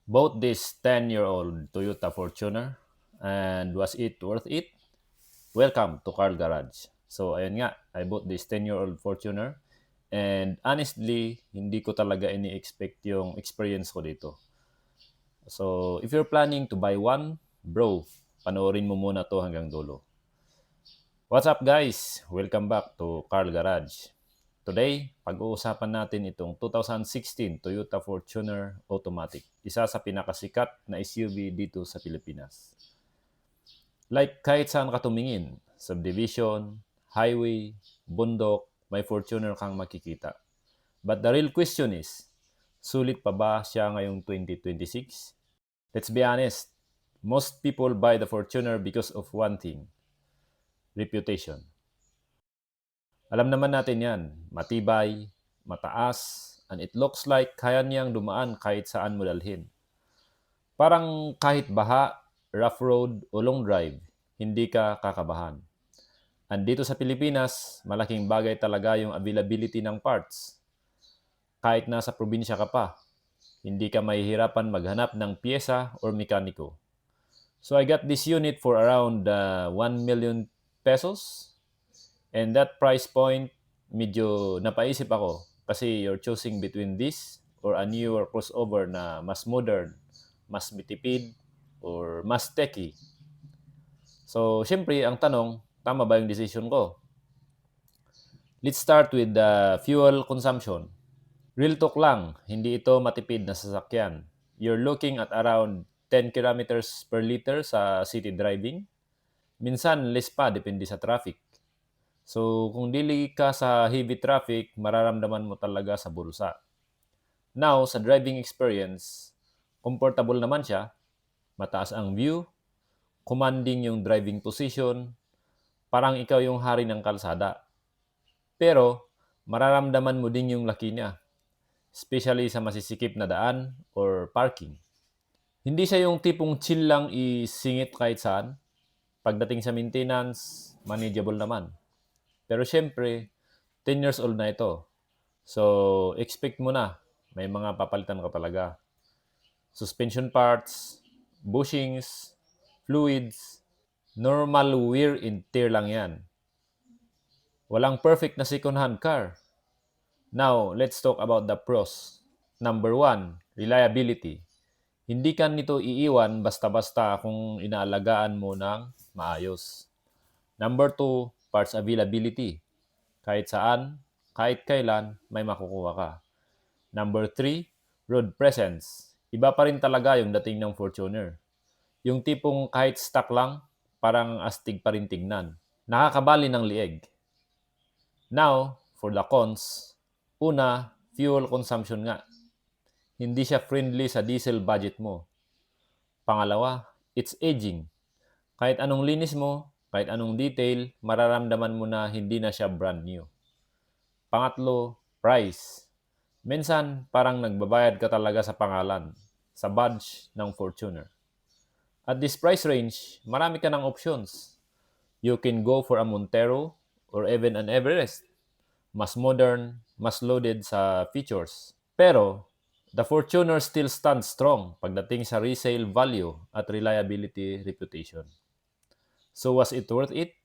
Bought this 10-year-old Toyota Fortuner, and was it worth it? Welcome to Carl Garage. So ayun nga, I bought this 10-year-old Fortuner, and honestly, hindi ko talaga ini-expect yung experience ko dito. So if you're planning to buy one, bro, panoorin mo muna to hanggang dulo. What's up guys? Welcome back to Carl Garage. Today, pag-uusapan natin itong 2016 Toyota Fortuner Automatic. Isa sa pinakasikat na SUV dito sa Pilipinas. Like kahit saan ka tumingin, subdivision, highway, bundok, may Fortuner kang makikita. But the real question is, sulit pa ba siya ngayong 2026? Let's be honest, most people buy the Fortuner because of one thing, reputation. Alam naman natin yan, matibay, mataas, and it looks like kaya niyang dumaan kahit saan mo dalhin. Parang kahit baha, rough road o long drive, hindi ka kakabahan. And dito sa Pilipinas, malaking bagay talaga yung availability ng parts. Kahit nasa probinsya ka pa, hindi ka mahihirapan maghanap ng pyesa or mekaniko. So I got this unit for around 1 million pesos. And that price point, medyo napaisip ako kasi you're choosing between this or a newer crossover na mas modern, mas mitipid, or mas techy. So, syempre, ang tanong, tama ba yung decision ko? Let's start with the fuel consumption. Real talk lang, hindi ito matipid na sasakyan. You're looking at around 10 kilometers per liter sa city driving. Minsan, less pa, depende sa traffic. So, kung dili ka sa heavy traffic, mararamdaman mo talaga sa bulsa. Now, sa driving experience, comfortable naman siya, mataas ang view, commanding yung driving position, parang ikaw yung hari ng kalsada. Pero, mararamdaman mo din yung laki niya, especially sa masisikip na daan or parking. Hindi siya yung tipong chill lang isingit kahit saan. Pagdating sa maintenance, manageable naman. Pero syempre, 10 years old na ito. So, expect mo na. May mga papalitan ka talaga. Suspension parts, bushings, fluids, normal wear and tear lang yan. Walang perfect na second-hand car. Now, let's talk about the pros. Number 1, reliability. Hindi ka nito iiwan basta-basta kung inaalagaan mo ng maayos. Number 2, parts availability. Kahit saan, kahit kailan, may makukuha ka. Number 3, road presence. Iba pa rin talaga yung dating ng Fortuner. Yung tipong kahit stock lang, parang astig pa rin tignan. Nakakabali ng lieg. Now, for the cons. Una, fuel consumption nga. Hindi siya friendly sa diesel budget mo. Pangalawa, it's aging. Kahit anong linis mo, kahit anong detail, mararamdaman mo na hindi na siya brand new. Pangatlo, price. Minsan, parang nagbabayad ka talaga sa pangalan, sa badge ng Fortuner. At this price range, marami ka ng options. You can go for a Montero or even an Everest. Mas modern, mas loaded sa features. Pero, the Fortuner still stands strong pagdating sa resale value at reliability reputation. So was it worth it?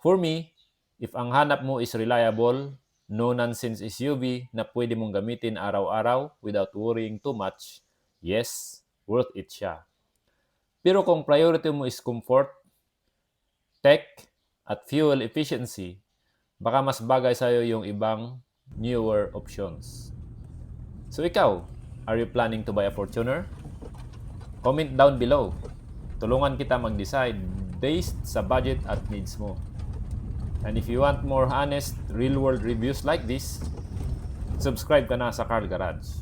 For me, if ang hanap mo is reliable, no-nonsense SUV na pwede mong gamitin araw-araw without worrying too much, yes, worth it siya. Pero kung priority mo is comfort, tech, at fuel efficiency, baka mas bagay sa'yo yung ibang newer options. So ikaw, are you planning to buy a Fortuner? Comment down below. Tulungan kita mag-decide based sa budget at needs mo. And if you want more honest, real-world reviews like this, subscribe ka na sa Carl Garage.